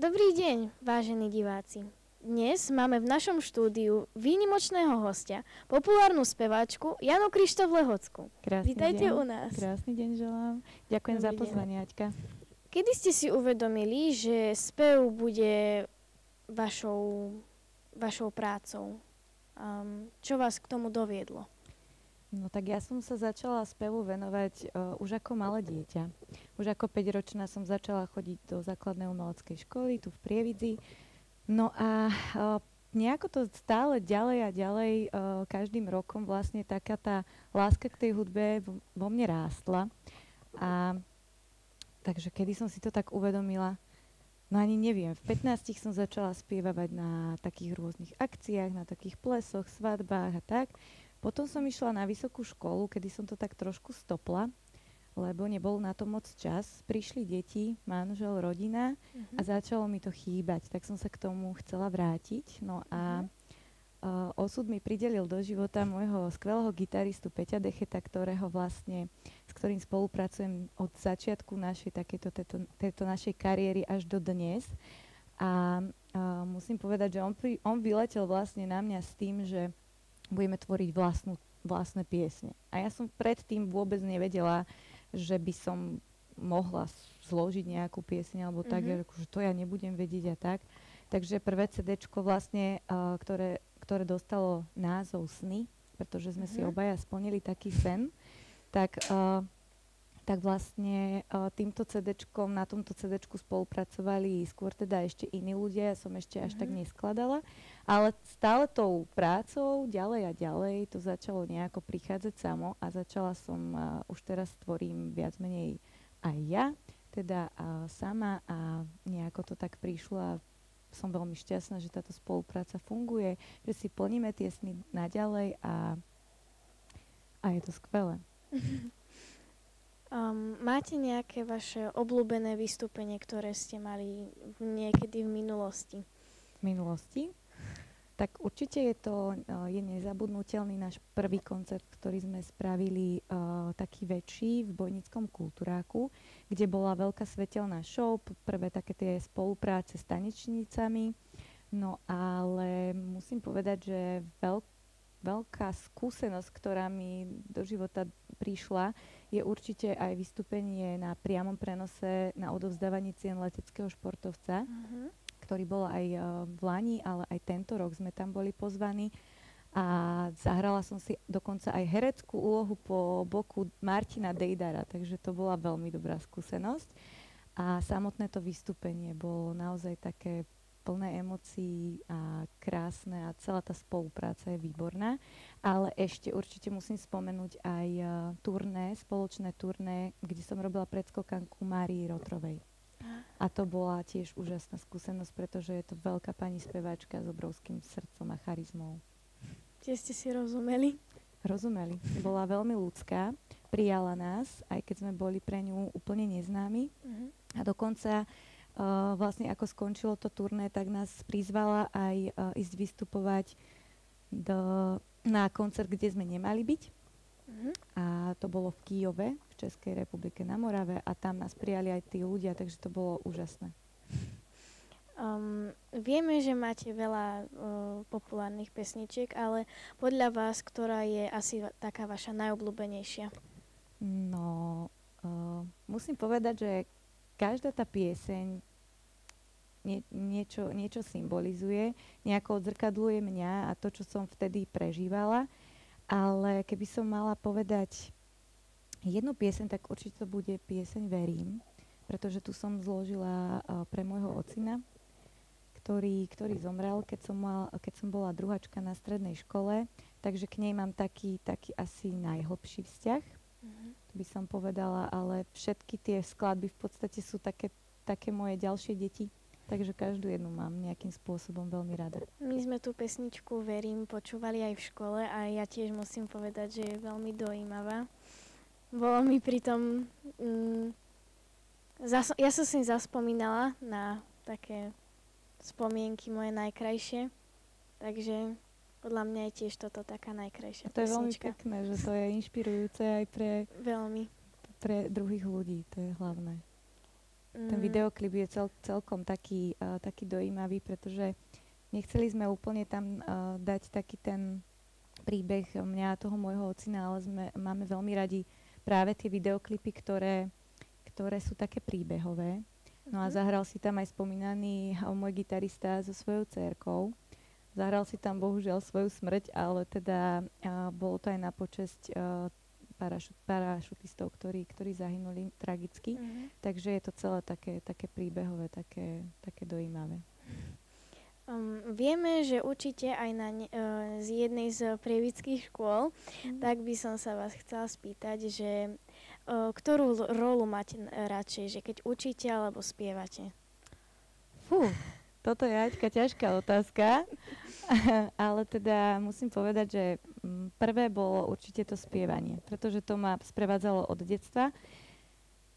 Dobrý deň, vážení diváci. Dnes máme v našom štúdiu výnimočného hostia, populárnu speváčku Janu Krištof Lehocku. Vítajte u nás. Krásny deň želám. Ďakujem za pozvanie, Aťka. Kedy ste si uvedomili, že spev bude vašou prácou? Čo vás k tomu doviedlo? No tak ja som sa začala spevu venovať už ako malé dieťa. Už ako 5-ročná som začala chodiť do základnej umeleckej školy tu v Prievidzi. No a nejako to stále ďalej a ďalej každým rokom vlastne taká tá láska k tej hudbe vo mne rástla. A takže kedy som si to tak uvedomila, no ani neviem, v 15 som začala spievať na takých rôznych akciách, na takých plesoch, svadbách a tak. Potom som išla na vysokú školu, kedy som to tak trošku stopla, lebo nebol na to moc čas. Prišli deti, manžel, rodina a začalo mi to chýbať, tak som sa k tomu chcela vrátiť. No a osud mi pridelil do života môjho skvelého gitaristu Peťa Decheta, s ktorým spolupracujem od začiatku tejto našej kariéry až do dnes. A musím povedať, že on vyletel vlastne na mňa s tým, že budeme tvoriť vlastné piesne. A ja som predtým vôbec nevedela, že by som mohla zložiť nejakú pieseň alebo tak, že to ja nebudem vedieť a tak. Takže prvé CDčko vlastne, ktoré dostalo názov Sny, pretože sme si obaja splnili taký sen, tak vlastne týmto CDčkom, na tomto CDčku spolupracovali skôr teda ešte iní ľudia, ja som ešte až tak neskladala, ale stále tou prácou ďalej a ďalej to začalo nejako prichádzať samo a začala som, už teraz tvorím viac menej aj ja, teda sama a nejako to tak prišlo a som veľmi šťastná, že táto spolupráca funguje, že si plníme tie sny naďalej a je to skvelé. Máte nejaké vaše obľúbené vystúpenie, ktoré ste mali niekedy v minulosti? V minulosti? Tak určite je nezabudnutelný náš prvý koncert, ktorý sme spravili taký väčší v Bojnickom kultúráku, kde bola veľká svetelná show, prvé také tie spolupráce s tanečnicami. No ale musím povedať, že veľká skúsenosť, ktorá mi do života prišla, je určite aj vystúpenie na priamom prenose na odovzdávaní cien leteckého športovca, ktorý bol aj v Lani, ale aj tento rok sme tam boli pozvaní. A zahrala som si dokonca aj hereckú úlohu po boku Martina Dejdara, takže to bola veľmi dobrá skúsenosť. A samotné to vystúpenie bolo naozaj také plné emócií a krásne a celá tá spolupráca je výborná. Ale ešte určite musím spomenúť aj spoločné turné, kde som robila predskokanku Márii Rotrovej. A to bola tiež úžasná skúsenosť, pretože je to veľká pani speváčka s obrovským srdcom a charizmou. Čiže ste si rozumeli? Rozumeli. Bola veľmi ľudská, prijala nás, aj keď sme boli pre ňu úplne neznámi. A dokonca vlastne ako skončilo to turné, tak nás prizvala aj ísť vystupovať na koncert, kde sme nemali byť. A to bolo v Kyjove, v Českej republike na Morave a tam nás prijali aj tí ľudia, takže to bolo úžasné. Vieme, že máte veľa populárnych pesničiek, ale podľa vás, ktorá je asi taká vaša najobľúbenejšia? No, musím povedať, že každá tá pieseň niečo symbolizuje, nejako odzrkadluje mňa a to, čo som vtedy prežívala. Ale keby som mala povedať jednu pieseň, tak určite to bude pieseň Verím, pretože tu som zložila pre môjho ocina, ktorý zomrel, keď som bola druháčka na strednej škole, takže k nej mám taký asi najhlbší vzťah. To by som povedala, ale všetky tie skladby v podstate sú také moje ďalšie deti, takže každú jednu mám nejakým spôsobom veľmi rada. My sme tú pesničku Verím počúvali aj v škole a ja tiež musím povedať, že je veľmi dojímavá. Bolo mi pritom... ja som si zaspomínala na také spomienky moje najkrajšie, takže podľa mňa je tiež toto taká najkrajšia pesnička. To je veľmi pekné, že to je inšpirujúce aj pre veľmi pre druhých ľudí, to je hlavné. Ten videoklip je celkom taký dojímavý, pretože nechceli sme úplne tam dať taký ten príbeh mňa a toho môjho ocina, ale máme veľmi radi práve tie videoklipy, ktoré sú také príbehové. No a zahral si tam aj spomínaný môj gitarista so svojou dcérkou. Zahral si tam bohužiaľ svoju smrť, ale teda bolo to aj na počesť parašutistov, ktorí zahynuli tragicky. Takže je to celé také príbehové, také dojímavé. Vieme, že učíte aj z jednej z prievických škôl, tak by som sa vás chcela spýtať, že ktorú rolu máte radšej, že keď učíte alebo spievate? Toto je Aťka ťažká otázka, ale teda musím povedať, že prvé bolo určite to spievanie, pretože to ma sprevádzalo od detstva,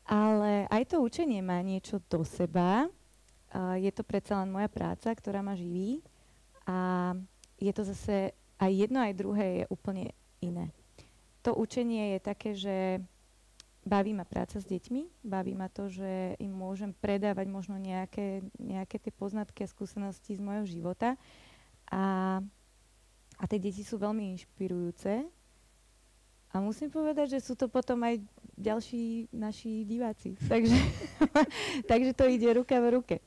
ale aj to učenie má niečo do seba. Je to predsa len moja práca, ktorá ma živí a je to zase aj jedno, aj druhé je úplne iné. To učenie je také, že baví ma práca s deťmi, baví ma to, že im môžem predávať možno nejaké tie poznatky a skúsenosti z môjho života a tie deti sú veľmi inšpirujúce a musím povedať, že sú to potom aj ďalší naši diváci. Takže to ide ruka v ruke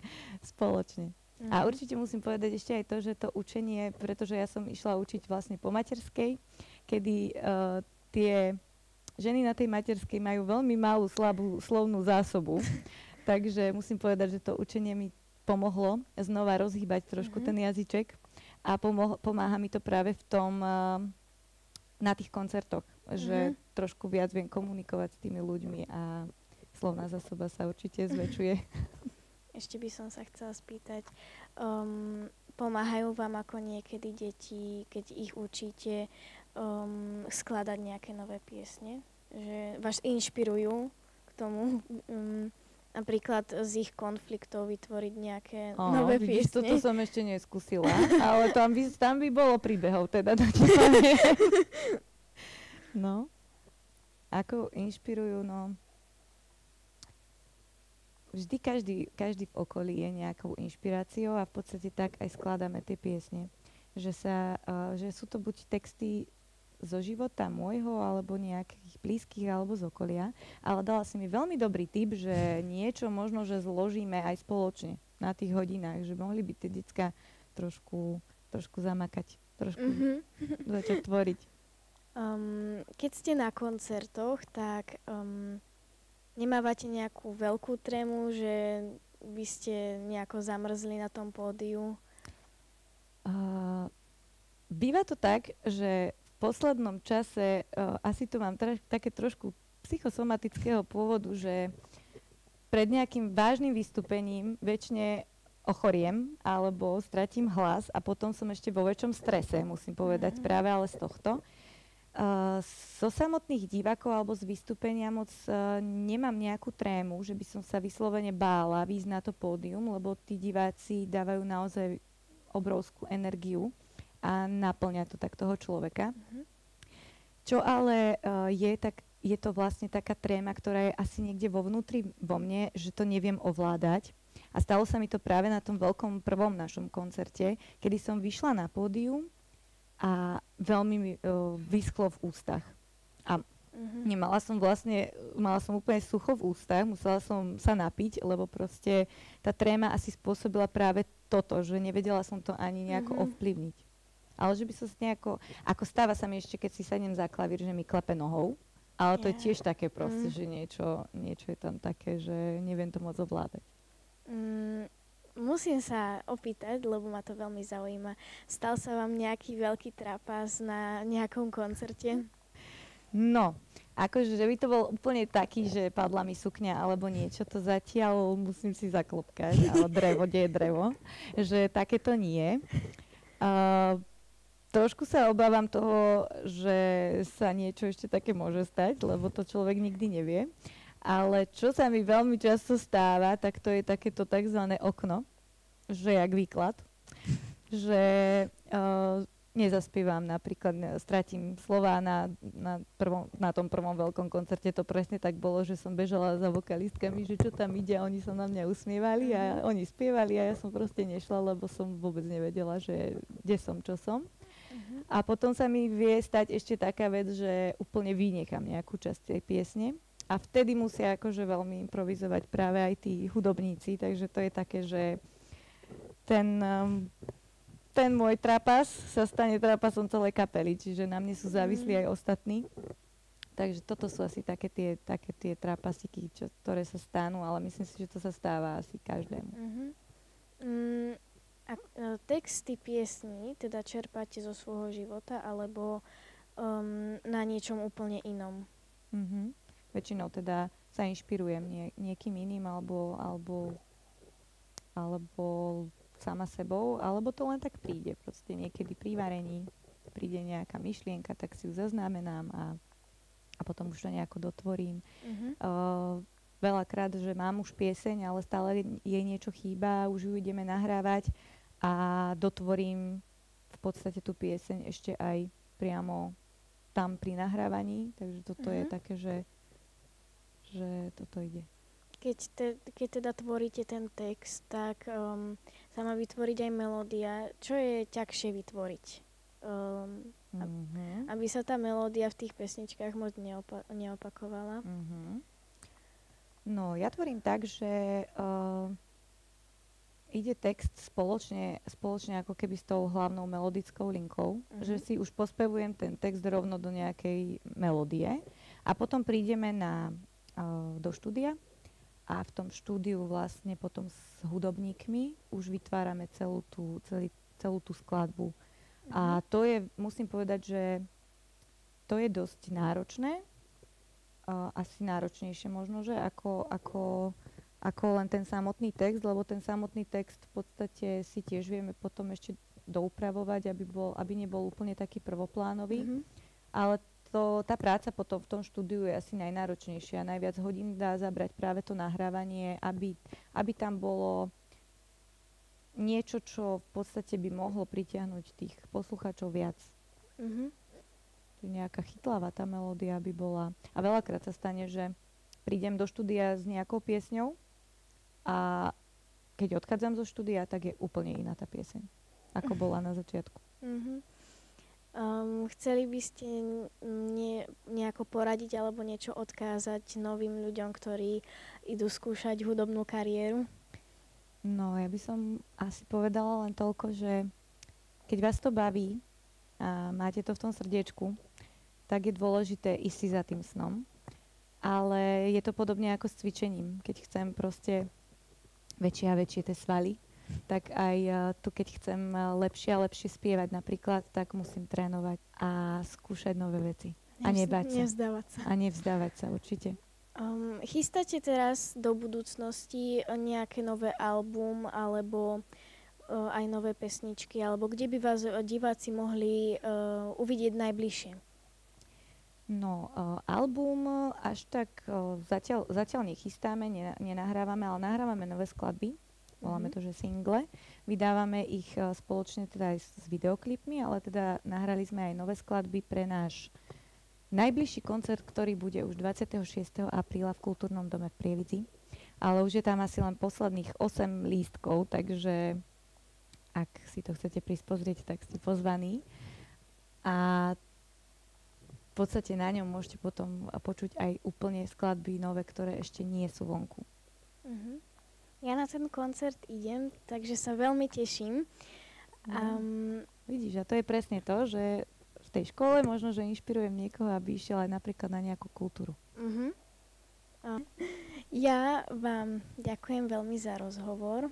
spoločne. A určite musím povedať ešte aj to, že to učenie, pretože ja som išla učiť vlastne po materskej, kedy tie ženy na tej materskej majú veľmi malú, slabú slovnú zásobu. Takže musím povedať, že to učenie mi pomohlo znova rozhýbať trošku ten jazyček a pomáha mi to práve v tom na tých koncertoch, že trošku viac viem komunikovať s tými ľuďmi a slovná zásoba sa určite zväčšuje. Ešte by som sa chcela spýtať, pomáhajú vám ako niekedy deti, keď ich učíte, skladať nejaké nové piesne? Že vás inšpirujú k tomu, napríklad z ich konfliktov vytvoriť nejaké nové piesne? Toto som ešte neskúsila, ale tam by bolo príbehov, teda. No, ako inšpirujú, no. Vždy každý v okolí je nejakou inšpiráciou a v podstate tak aj skladáme tie piesne. Že sú to buď texty zo života môjho, alebo nejakých blízkych, alebo z okolia. Ale dala si mi veľmi dobrý tip, že niečo možno, že zložíme aj spoločne na tých hodinách, že mohli by tie decká trošku zamakať, trošku začať tvoriť. Keď ste na koncertoch, tak nemávate nejakú veľkú trému, že by ste nejako zamrzli na tom pódiu? Býva to tak, že v poslednom čase asi to mám také trošku psychosomatického pôvodu, že pred nejakým vážnym vystúpením väčšine ochoriem alebo stratím hlas a potom som ešte vo väčšom strese, musím povedať, práve ale z tohto. Zo samotných divákov alebo z vystúpenia moc nemám nejakú trému, že by som sa vyslovene bála výjsť na to pódium, lebo tí diváci dávajú naozaj obrovskú energiu a naplňa to tak toho človeka. Čo ale je to vlastne taká tréma, ktorá je asi niekde vo vnútri vo mne, že to neviem ovládať. A stalo sa mi to práve na tom veľkom prvom našom koncerte, kedy som vyšla na pódium a veľmi mi vyschlo v ústach. A mala som úplne sucho v ústach, musela som sa napiť, lebo proste tá tréma asi spôsobila práve toto, že nevedela som to ani nejako ovplyvniť. Ale že by som si nejako, ako stáva sa mi ešte, keď si sadnem za klavír, že mi klepe nohou, ale to je tiež také proste, že niečo je tam také, že neviem to moc ovládať. Musím sa opýtať, lebo ma to veľmi zaujíma. Stal sa vám nejaký veľký trapas na nejakom koncerte? No, akože, že by to bol úplne taký, že padla mi sukňa alebo niečo, to zatiaľ musím si zaklopkať, ale drevo, kde je drevo, že takéto nie. Trošku sa obávam toho, že sa niečo ešte také môže stať, lebo to človek nikdy nevie. Ale čo sa mi veľmi často stáva, tak to je takéto tzv. Okno, že jak výklad. Že nezaspievam, napríklad stratím slová na tom prvom veľkom koncerte. To presne tak bolo, že som bežala za vokalistkami, že čo tam ide, a oni sa na mňa usmievali a oni spievali a ja som proste nešla, lebo som vôbec nevedela, že kde som, čo som. A potom sa mi vie stať ešte taká vec, že úplne vynechám nejakú časť tej piesne a vtedy musia akože veľmi improvizovať práve aj tí hudobníci, takže to je také, že ten môj trapas sa stane trapasom celej kapely, čiže na mne sú závislí aj ostatní. Takže toto sú asi také tie trapasiky, ktoré sa stanú, ale myslím si, že to sa stáva asi každému. A texty piesní teda čerpáte zo svojho života alebo na niečom úplne inom? Väčšinou teda sa inšpirujem niekým iným alebo sama sebou, alebo to len tak príde. Proste niekedy pri varení príde nejaká myšlienka, tak si ju zaznamenám a potom už to nejako dotvorím. Veľakrát, že mám už pieseň, ale stále jej niečo chýba, už ju ideme nahrávať a dotvorím v podstate tú pieseň ešte aj priamo tam pri nahrávaní. Takže toto je také, že toto ide. Keď teda tvoríte ten text, tak sa má vytvoriť aj melódia. Čo je ťažšie vytvoriť? Aby sa tá melódia v tých pesničkách moc neopakovala. No, ja tvorím tak, že ide text spoločne ako keby s tou hlavnou melodickou linkou, že si už pospevujem ten text rovno do nejakej melódie a potom prídeme do štúdia a v tom štúdiu vlastne potom s hudobníkmi už vytvárame celú tú skladbu. A to je, musím povedať, že to je dosť náročné, asi náročnejšie možno, že ako len ten samotný text, lebo ten samotný text v podstate si tiež vieme potom ešte doupravovať, aby nebol úplne taký prvoplánový. Ale tá práca potom v tom štúdiu je asi najnáročnejšia. Najviac hodín dá zabrať práve to nahrávanie, aby tam bolo niečo, čo v podstate by mohlo pritiahnuť tých poslucháčov viac. Nejaká chytlavá tá melódia by bola. A veľakrát sa stane, že prídem do štúdia s nejakou piesňou a keď odchádzam zo štúdia, tak je úplne iná tá pieseň, ako bola na začiatku. Chceli by ste nejako poradiť alebo niečo odkázať novým ľuďom, ktorí idú skúšať hudobnú kariéru? No, ja by som asi povedala len toľko, že keď vás to baví a máte to v tom srdiečku, tak je dôležité ísť si za tým snom. Ale je to podobne ako s cvičením. Keď chcem proste väčšie a väčšie tie svaly, tak aj tu, keď chcem lepšie a lepšie spievať napríklad, tak musím trénovať a skúšať nové veci. A nebáť sa. Nevzdávať sa. A nevzdávať sa, určite. Chystáte teraz do budúcnosti nejaké nové album alebo aj nové pesničky, alebo kde by vás diváci mohli uvidieť najbližšie? No, album až tak zatiaľ nechystáme, nenahrávame, ale nahrávame nové skladby. Voláme to, že single. Vydávame ich spoločne teda aj s videoklipmi, ale teda nahrali sme aj nové skladby pre náš najbližší koncert, ktorý bude už 26. apríla v Kultúrnom dome v Prievidzi. Ale už je tam asi len posledných 8 lístkov, takže ak si to chcete prísť pozrieť, tak ste pozvaní. A v podstate na ňom môžete potom počuť aj úplne skladby nové, ktoré ešte nie sú vonku. Ja na ten koncert idem, takže sa veľmi teším. Vidíš, a to je presne to, že v tej škole možno, že inšpirujem niekoho, aby išiel aj napríklad na nejakú kultúru. Ja vám ďakujem veľmi za rozhovor.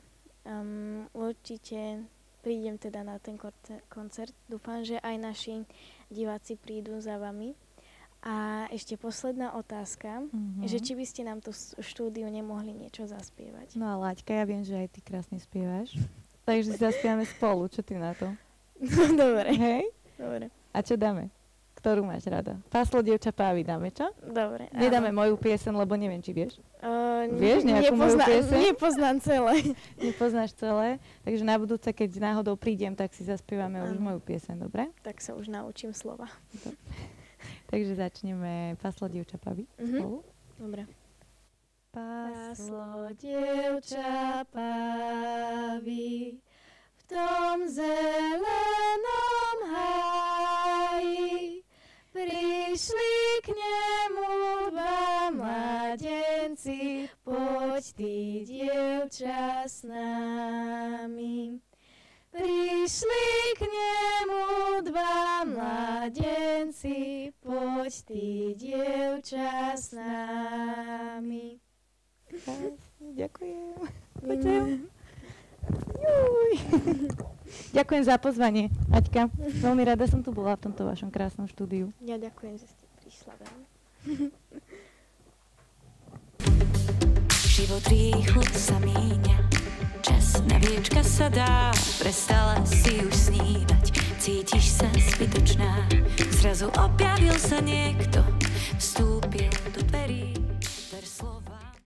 Určite prídem teda na ten koncert. Dúfam, že aj naši diváci prídu za vami. A ešte posledná otázka, že či by ste nám tu v štúdiu nemohli niečo zaspievať. No a Láďka, ja viem, že aj ty krásne spievaš. Takže si zaspievame spolu. Čo ty na to? Dobre. Hej? Dobre. A čo dáme? Ktorú máš rada? Páslo dievča pávy dáme, čo? Dobre. Nedáme moju piesen, lebo neviem, či vieš. Vieš nejakú moju pieseň? Nepoznám celé. Nepoznáš celé, takže na budúce, keď náhodou prídem, tak si zaspievame už moju pieseň, dobre? Tak sa už naučím slova. Takže začneme Paslo, dievča, paví spolu. Dobre. Paslo, dievča, paví v tom zelenom háji. Prišli k nemu dva mladenci, poď ty, dievča, s nami. Prišli k nemu dva mladenci, poď ty, dievča, s nami. Ďakujem. Ďakujem za pozvanie, Aťka. Veľmi rada som tu bola v tomto vašom krásnom štúdiu. Ja ďakujem, že ste prišla veľmi. Život rýchlo sa míňa, čas na viečka sa dá, prestala si už snívať, cítiš sa zbytočná. Zrazu objavil sa niekto,